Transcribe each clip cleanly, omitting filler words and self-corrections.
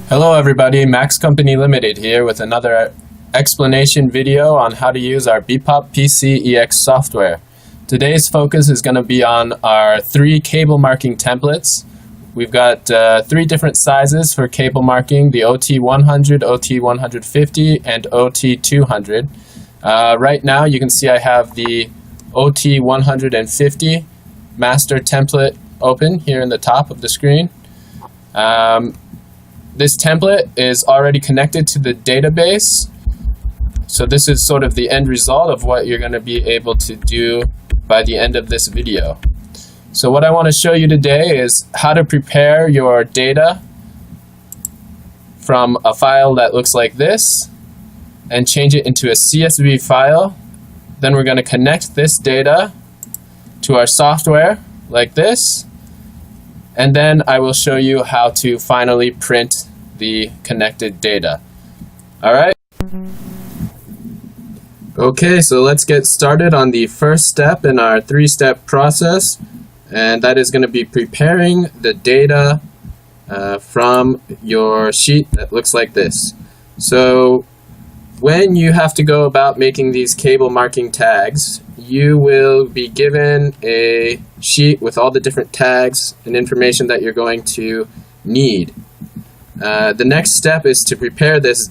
Hello everybody, Max Company Limited here with another explanation video on how to use our Bepop PC EX software. Today's focus is going to be on our 3 cable marking templates. We've got 3 different sizes for cable marking, the OT100, OT150, and OT200. Right now you can see I have the OT150 master template open here in the top of the screen. This template is already connected to the database, so this is sort of the end result of what you're going to be able to do by the end of this video. So what I want to show you today is how to prepare your data from a file that looks like this and change it into a CSV file. Then we're going to connect this data to our software like this, and then I will show you how to finally print the connected data. Alright? Okay, so let's get started on the first step in our 3-step process, and that is going to be preparing the data from your sheet that looks like this. So when you have to go about making these cable marking tags, you will be given a sheet with all the different tags and information that you're going to need. The next step is to prepare this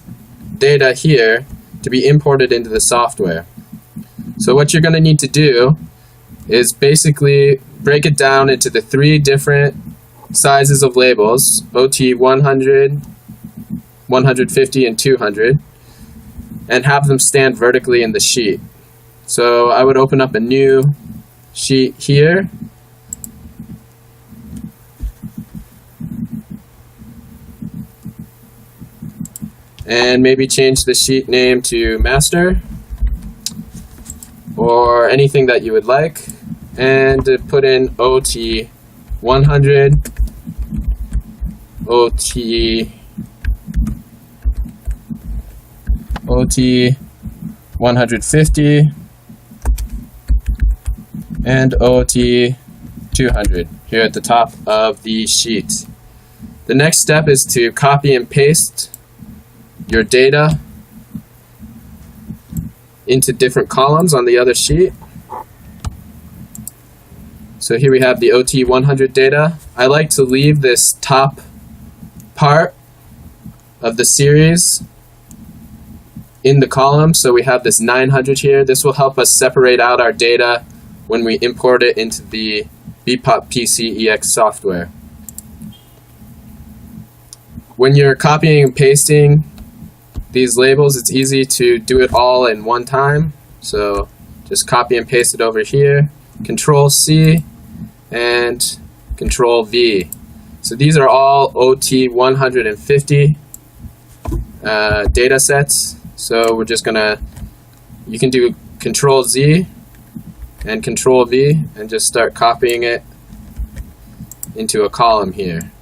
data here to be imported into the software. So what you're going to need to do is basically break it down into the 3 different sizes of labels, OT 100, 150, and 200, and have them stand vertically in the sheet. So I would open up a new sheet here, and maybe change the sheet name to master or anything that you would like, and put in OT 100, OT 150, and OT 200 here at the top of the sheet. The next step is to copy and paste your data into different columns on the other sheet. So here we have the OT100 data. I like to leave this top part of the series in the column, so we have this 900 here. This will help us separate out our data when we import it into the Bepop PC EX software. When you're copying and pasting these labels, it's easy to do it all in one time. So just copy and paste it over here, Control C and Control V. So these are all OT 150 data sets. So we're just gonna, you can do Control Z and Control V and just start copying it into a column here.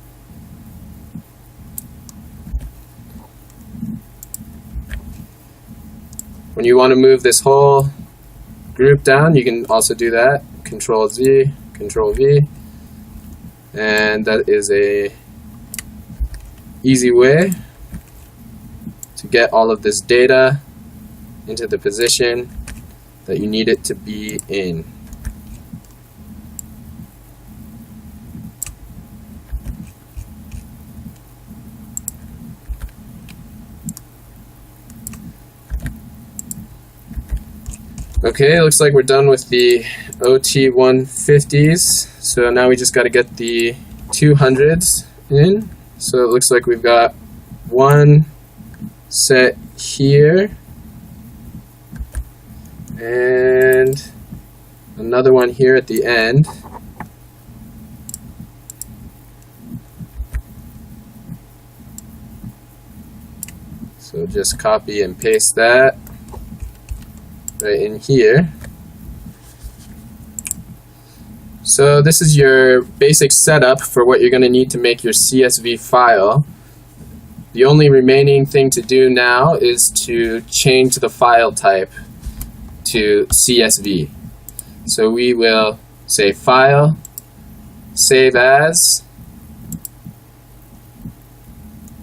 When you want to move this whole group down, you can also do that. Control Z, Control V, and that is a easy way to get all of this data into the position that you need it to be in. Okay, looks like we're done with the OT150s. So now we just got to get the 200s in. So it looks like we've got one set here and another one here at the end. So just copy and paste that right in here. So this is your basic setup for what you're going to need to make your CSV file. The only remaining thing to do now is to change the file type to CSV. So we will say File, Save As,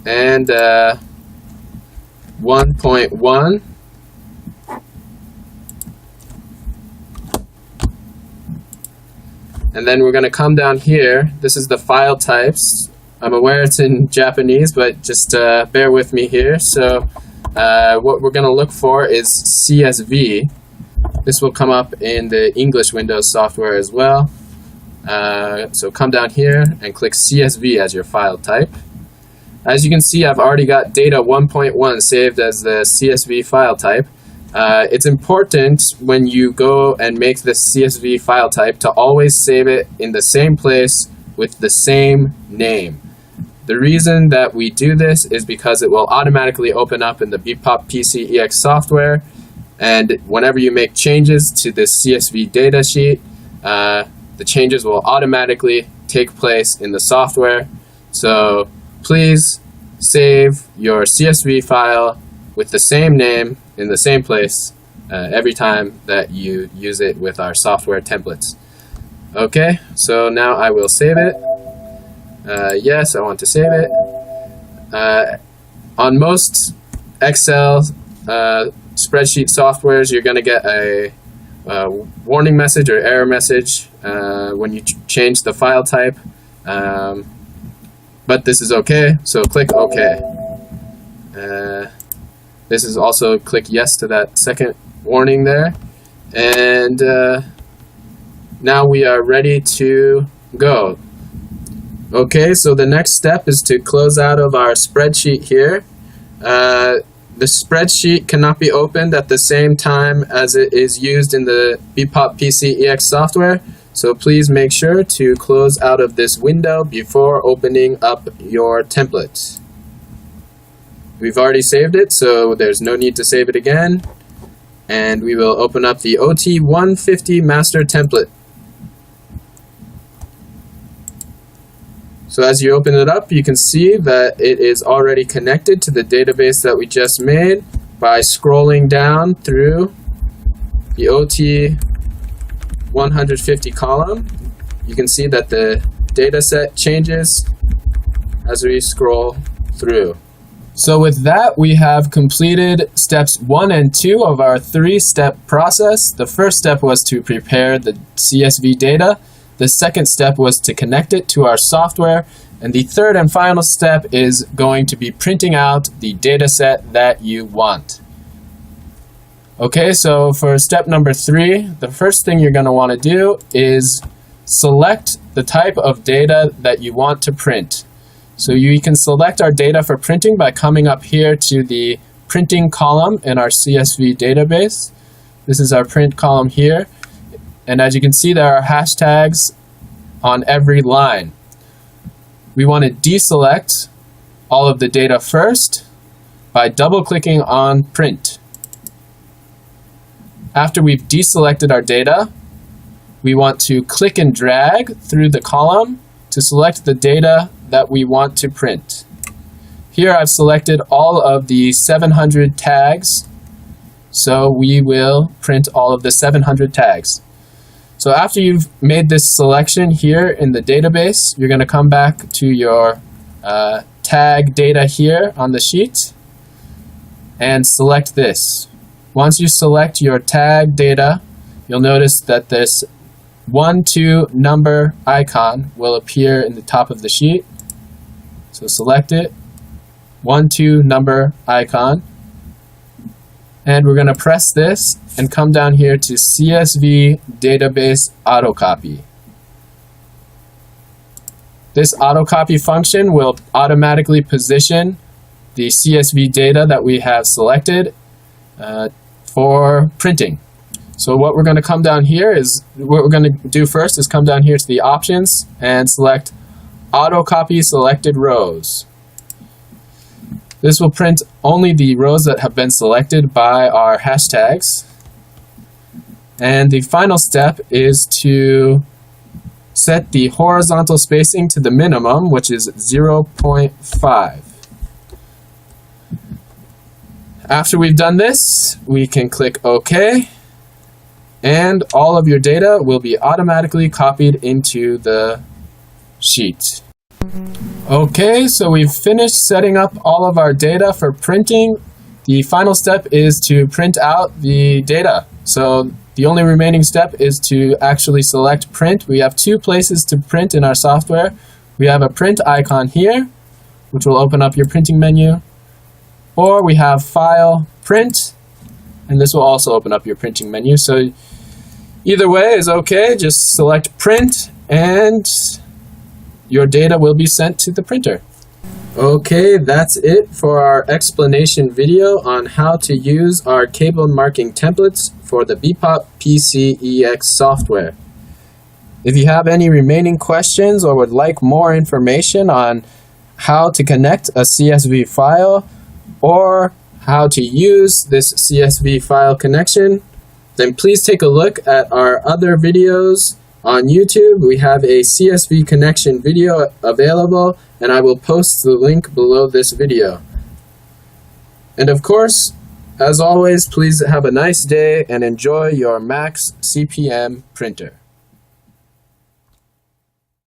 and 1.1. And then we're going to come down here. This is the file types. I'm aware it's in Japanese, but just bear with me here. So what we're going to look for is CSV. This will come up in the English Windows software as well. So come down here and click CSV as your file type. As you can see, I've already got data 1.1 saved as the CSV file type. It's important when you go and make this CSV file type to always save it in the same place with the same name. The reason that we do this is because it will automatically open up in the Bepop PCEX software, and whenever you make changes to this CSV data sheet, the changes will automatically take place in the software. So please save your CSV file with the same name in the same place every time that you use it with our software templates. Okay, so now I will save it. Yes, I want to save it. On most Excel spreadsheet softwares, you're going to get a warning message or error message when you change the file type. But this is okay, so click OK. This is also click yes to that second warning there. And now we are ready to go. Okay, so the next step is to close out of our spreadsheet here. The spreadsheet cannot be opened at the same time as it is used in the Bepop PCEX software. So please make sure to close out of this window before opening up your template. We've already saved it, so there's no need to save it again. And we will open up the OT150 master template. So as you open it up, you can see that it is already connected to the database that we just made by scrolling down through the OT150 column. You can see that the data set changes as we scroll through. So with that, we have completed steps 1 and 2 of our 3-step process. The first step was to prepare the CSV data. The second step was to connect it to our software. And the third and final step is going to be printing out the data set that you want. Okay, so for step number 3, the first thing you're going to want to do is select the type of data that you want to print. So you can select our data for printing by coming up here to the printing column in our CSV database. This is our print column here. And as you can see, there are hashtags on every line. We want to deselect all of the data first by double-clicking on print. After we've deselected our data, we want to click and drag through the column to select the data that we want to print. Here I've selected all of the 700 tags, so we will print all of the 700 tags. So after you've made this selection here in the database, you're going to come back to your tag data here on the sheet and select this. Once you select your tag data, you'll notice that this 1-2 number icon will appear in the top of the sheet. So select it, 1-2 number icon, and we're going to press this and come down here to CSV database autocopy. This autocopy function will automatically position the CSV data that we have selected for printing. So what we're going to come down here is, what we're going to do first is come down here to the options and select autocopy selected rows. This will print only the rows that have been selected by our hashtags. And the final step is to set the horizontal spacing to the minimum, which is 0.5. After we've done this, we can click OK, and all of your data will be automatically copied into the sheet. Okay, so we've finished setting up all of our data for printing. The final step is to print out the data. So the only remaining step is to actually select print. We have two places to print in our software. We have a print icon here, which will open up your printing menu, or we have File, Print, and this will also open up your printing menu. So either way is okay, just select Print and your data will be sent to the printer. Okay, that's it for our explanation video on how to use our cable marking templates for the Bepop PCEX software. If you have any remaining questions or would like more information on how to connect a CSV file or how to use this CSV file connection, then please take a look at our other videos on YouTube. We have a CSV connection video available, and I will post the link below this video. And of course, as always, please have a nice day and enjoy your Max CPM printer.